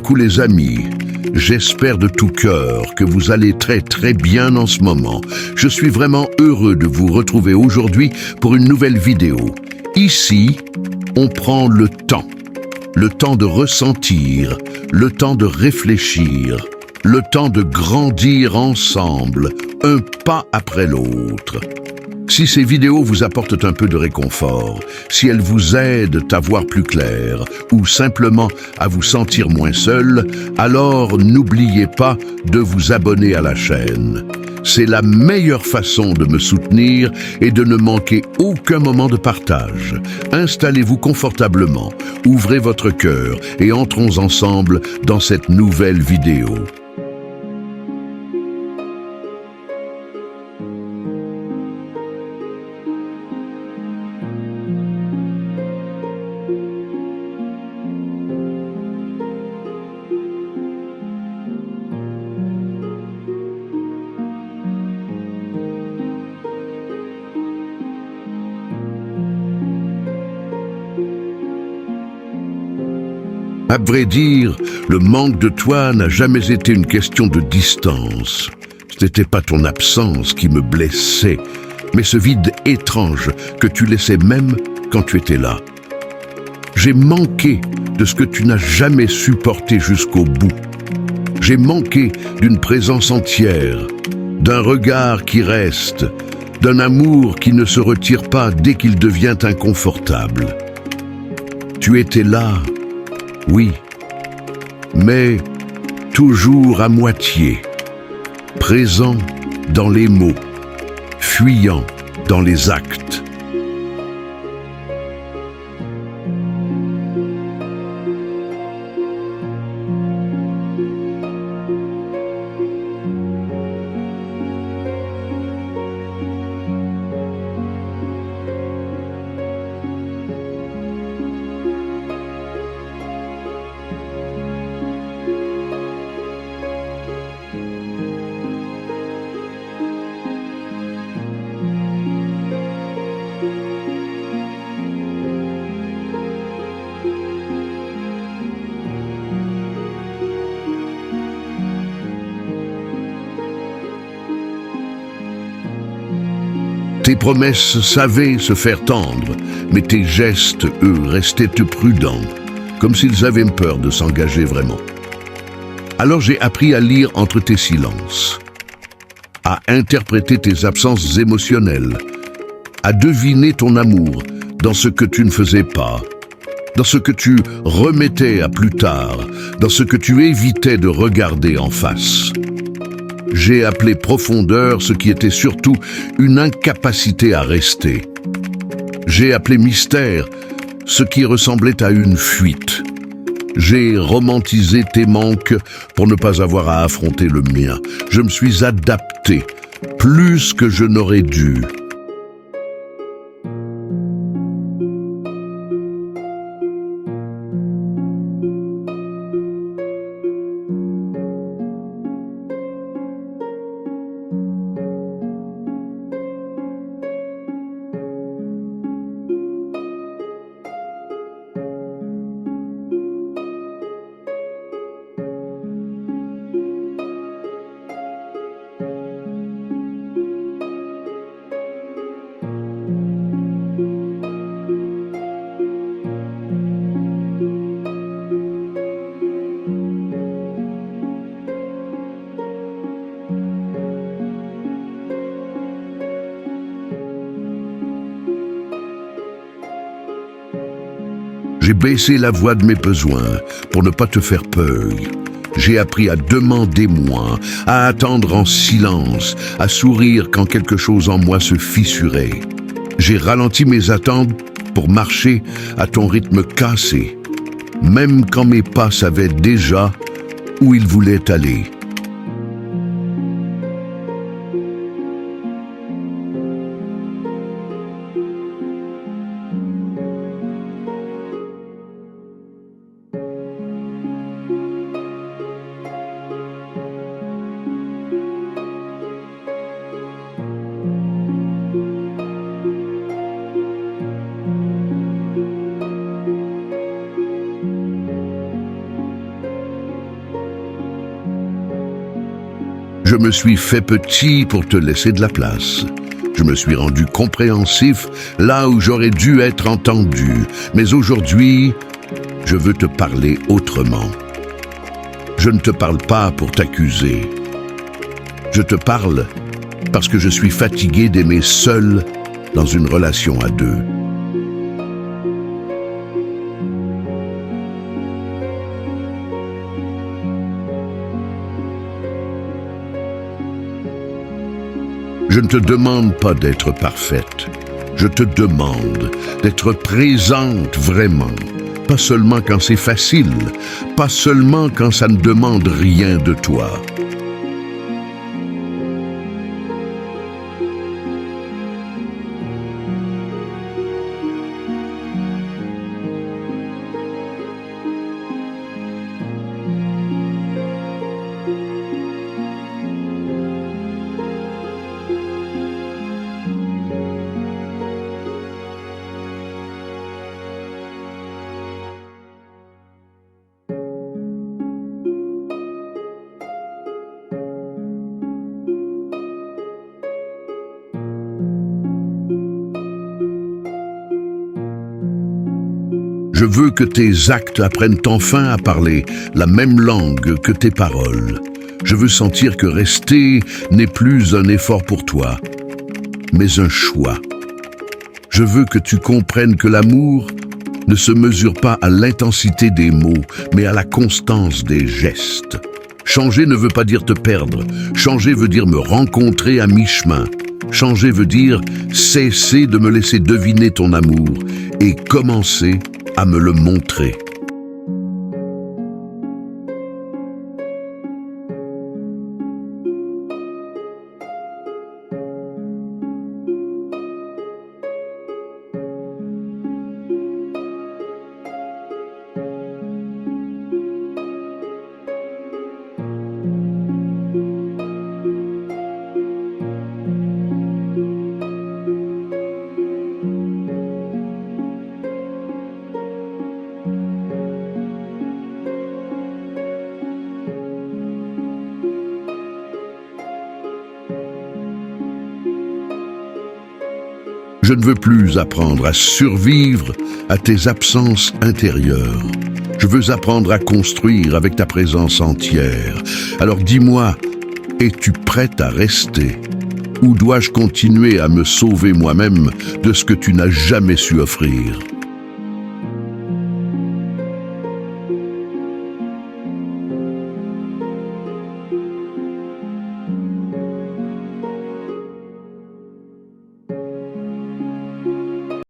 Coucou les amis, j'espère de tout cœur que vous allez très bien en ce moment. Je suis vraiment heureux de vous retrouver aujourd'hui pour une nouvelle vidéo. Ici, on prend le temps de ressentir, le temps de réfléchir, le temps de grandir ensemble, un pas après l'autre. Si ces vidéos vous apportent un peu de réconfort, si elles vous aident à voir plus clair ou simplement à vous sentir moins seul, alors n'oubliez pas de vous abonner à la chaîne. C'est la meilleure façon de me soutenir et de ne manquer aucun moment de partage. Installez-vous confortablement, ouvrez votre cœur et entrons ensemble dans cette nouvelle vidéo. À vrai dire, le manque de toi n'a jamais été une question de distance. Ce n'était pas ton absence qui me blessait, mais ce vide étrange que tu laissais même quand tu étais là. J'ai manqué de ce que tu n'as jamais supporté jusqu'au bout. J'ai manqué d'une présence entière, d'un regard qui reste, d'un amour qui ne se retire pas dès qu'il devient inconfortable. Tu étais là, oui, mais toujours à moitié, présent dans les mots, fuyant dans les actes. Tes promesses savaient se faire tendre, mais tes gestes, eux, restaient prudents, comme s'ils avaient peur de s'engager vraiment. Alors j'ai appris à lire entre tes silences, à interpréter tes absences émotionnelles, à deviner ton amour dans ce que tu ne faisais pas, dans ce que tu remettais à plus tard, dans ce que tu évitais de regarder en face. J'ai appelé profondeur ce qui était surtout une incapacité à rester. J'ai appelé mystère ce qui ressemblait à une fuite. J'ai romantisé tes manques pour ne pas avoir à affronter le mien. Je me suis adapté plus que je n'aurais dû. J'ai baissé la voix de mes besoins pour ne pas te faire peur. J'ai appris à demander moins, à attendre en silence, à sourire quand quelque chose en moi se fissurait. J'ai ralenti mes attentes pour marcher à ton rythme cassé, même quand mes pas savaient déjà où ils voulaient aller. Je me suis fait petit pour te laisser de la place. Je me suis rendu compréhensif là où j'aurais dû être entendu. Mais aujourd'hui, je veux te parler autrement. Je ne te parle pas pour t'accuser. Je te parle parce que je suis fatigué d'aimer seul dans une relation à deux. Je ne te demande pas d'être parfaite. Je te demande d'être présente vraiment. Pas seulement quand c'est facile, pas seulement quand ça ne demande rien de toi. Je veux que tes actes apprennent enfin à parler la même langue que tes paroles. Je veux sentir que rester n'est plus un effort pour toi, mais un choix. Je veux que tu comprennes que l'amour ne se mesure pas à l'intensité des mots, mais à la constance des gestes. Changer ne veut pas dire te perdre. Changer veut dire me rencontrer à mi-chemin. Changer veut dire cesser de me laisser deviner ton amour et commencer à me le montrer. Je ne veux plus apprendre à survivre à tes absences intérieures. Je veux apprendre à construire avec ta présence entière. Alors dis-moi, es-tu prête à rester? Ou dois-je continuer à me sauver moi-même de ce que tu n'as jamais su offrir?